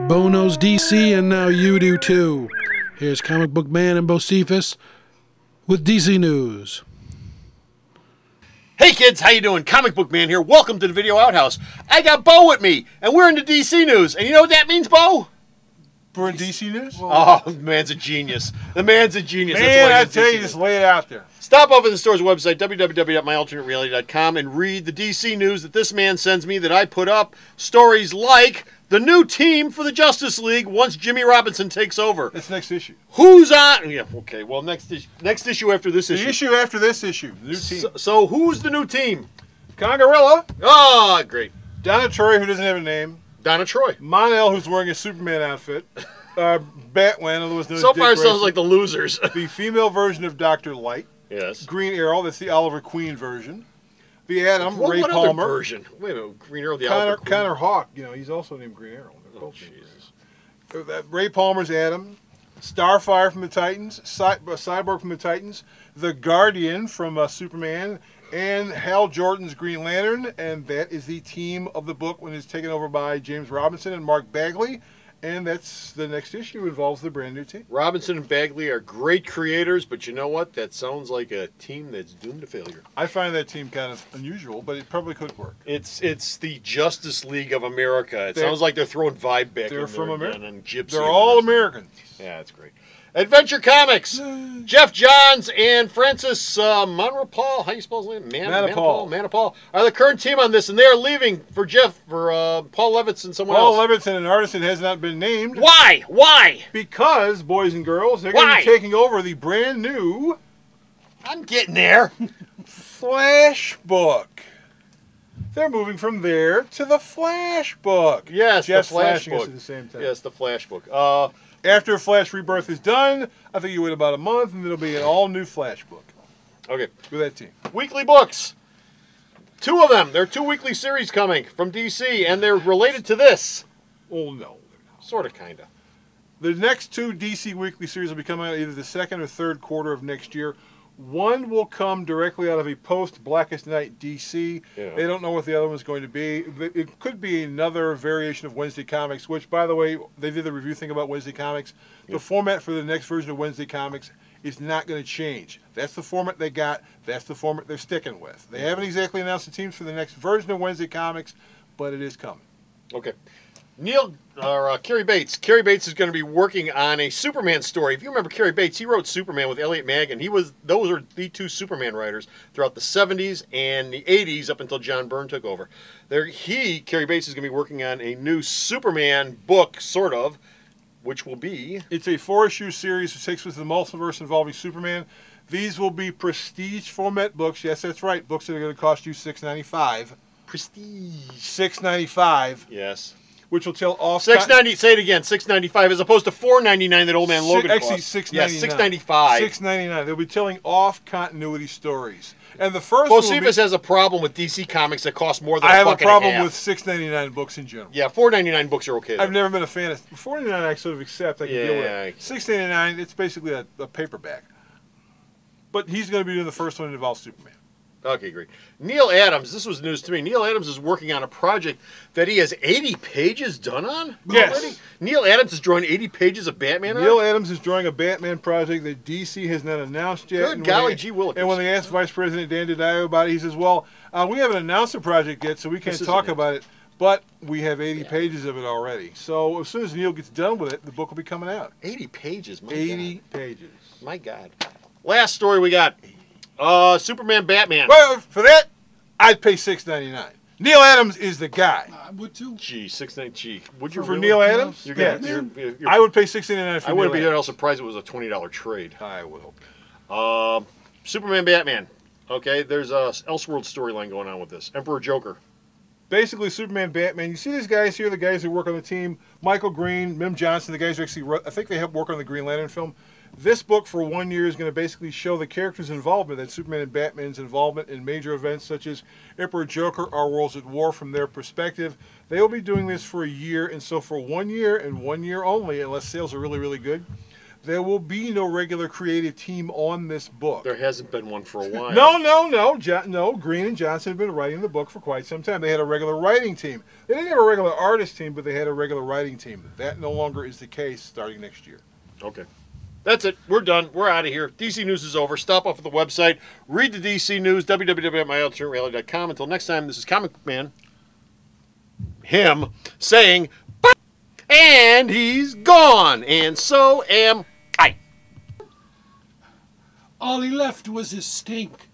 Bo knows DC, and now you do too. Here's Comic Book Man and Bocephus with DC News. Hey kids, how you doing? Comic Book Man here. Welcome to the Video Outhouse. I got Bo with me, and we're into DC News. And you know what that means, Bo? We're in DC News? Oh, the man's a genius. The man's a genius. Man, I That's why tell he's you, in just DC News. lay it out there. Stop over the store's website, www.myalternatereality.com, and read the DC News that this man sends me that I put up. Stories like the new team for the Justice League once Jimmy Robinson takes over. That's next issue. Who's on? Yeah, okay. Well, next issue after this The issue. issue after this issue, the new team. So who's the new team? Congarilla, Oh, great. Donna Troy, who doesn't have a name, Donna Troy. Mon-El, who's wearing a Superman outfit, Batman, otherwise known So as Dick far, it sounds Grayson, like the losers. the female version of Dr. Light, Yes. Green Arrow, that's the Oliver Queen version, the Atom, What Ray other Palmer, version? Wait a minute. Green Arrow, the Oliver Queen. Connor Hawke, he's also named Green Arrow. They're Oh, both named Jesus. Green Arrow. Ray Palmer's Atom, Starfire from the Titans, Cyborg from the Titans, The Guardian from Superman, and Hal Jordan's Green Lantern, and that is the team of the book when it's taken over by James Robinson and Mark Bagley, and that's the next issue involves the brand new team. Robinson and Bagley are great creators, but you know what? That sounds like a team that's doomed to failure. I find that team kind of unusual, but it probably could work. It's the Justice League of America. It They're- sounds like they're throwing Vibe back they're in from there America. again, and Gypsy They're and all the rest. Americans. Yeah, that's great. Adventure Comics. Jeff Johns and Francis Manapul, how you spell his name? Manapul are the current team on this, and they are leaving for Paul Levitz and someone Paul else. Levitz, an artist that has not been named. Why? Why? Because, boys and girls, they're going to Why? be taking over the brand new I'm getting there. Flash book. They're moving from there to the Flash book. Yes, Jeff's the Flash flashing us book. at the same time. Yes, the Flash book. After Flash Rebirth is done, I think you wait about a month, and it'll be an all-new Flash book Okay. with that team. Weekly books. Two of them. There are two weekly series coming from DC, and they're related to this. Oh, no. Sort of, kind of. The next two DC weekly series will be coming out either the second or third quarter of next year. One will come directly out of a post-Blackest Night DC. Yeah. They don't know what the other one's going to be. It could be another variation of Wednesday Comics, which, by the way, they did the review thing about Wednesday Comics. The format for the next version of Wednesday Comics is not going to change. That's the format they got. That's the format they're sticking with. They haven't exactly announced the teams for the next version of Wednesday Comics, but it is coming. Okay. Cary Bates. Cary Bates is going to be working on a Superman story. If you remember Cary Bates, he wrote Superman with Elliot Maggin. Those are the two Superman writers throughout the 70s and the 80s up until John Byrne took over. Cary Bates is going to be working on a new Superman book, sort of, which will be... It's a 4-issue series that takes place in the multiverse involving Superman. These will be prestige format books. Yes, that's right. Books that are going to cost you $6.95. Prestige. $6.95. Yes. Which will tell off. $6.90. Say it again. $6.95 as opposed to $4.99 that Old Man Logan Actually, cost. $6.99. Yes, $6.95. $6.99. They'll be telling off continuity stories. And the first one will be, Bocephus has a problem with DC Comics that cost more than I have a buck problem and a half. with $6.99 books in general. Yeah, $4.99 books are okay. Though. I've never been a fan of $4.99. I sort of accept. I can deal with Yeah. it. $6.99. It's basically a paperback. But he's going to be doing the first one that involves Superman. Okay, great. Neil Adams, this was news to me. Neil Adams is working on a project that he has 80 pages done on Yes. already? Neil Adams is drawing 80 pages of Batman Neil on? Adams is drawing a Batman project that DC has not announced yet. Good And golly when they- gee willikers. And when they asked Vice President Dan DiDio about it, he says, well, we haven't announced the project yet, so we can't This talk isn't it. about it. But we have 80 pages of it already. So as soon as Neil gets done with it, the book will be coming out. 80 pages, my 80 God. pages. My God. Last story we got. Superman Batman. Well, for that, I'd pay $6.99. Neil Adams is the guy. I would too. Gee, 6.9. Gee, would you For really? Neil Adams? You're Yes. gonna, you're, I would pay $6.99 for I Neil wouldn't be at Adams. all surprised if it was a $20 trade. I would hope. Superman Batman. Okay, there's a Elseworld storyline going on with this. Emperor Joker. Basically, Superman, Batman. You see these guys here, the guys who work on the team, Michael Green, Mim Johnson, the guys who actually, I think they helped work on the Green Lantern film. This book for 1 year is going to basically show the characters' involvement, that Superman and Batman's involvement in major events such as Emperor Joker, Our Worlds at War from their perspective. They will be doing this for a year, and so for 1 year and 1 year only, unless sales are really, really good, there will be no regular creative team on this book. There hasn't been one for a while. No. Green and Johnson have been writing the book for quite some time. They had a regular writing team. They didn't have a regular artist team, but they had a regular writing team. That no longer is the case starting next year. Okay. That's it. We're done. We're out of here. DC News is over. Stop off at the website. Read the DC News, www.myalternatereality.com. Until next time, this is Comic Book Man, him, saying, bye, and he's gone. And so am I. All he left was his stink.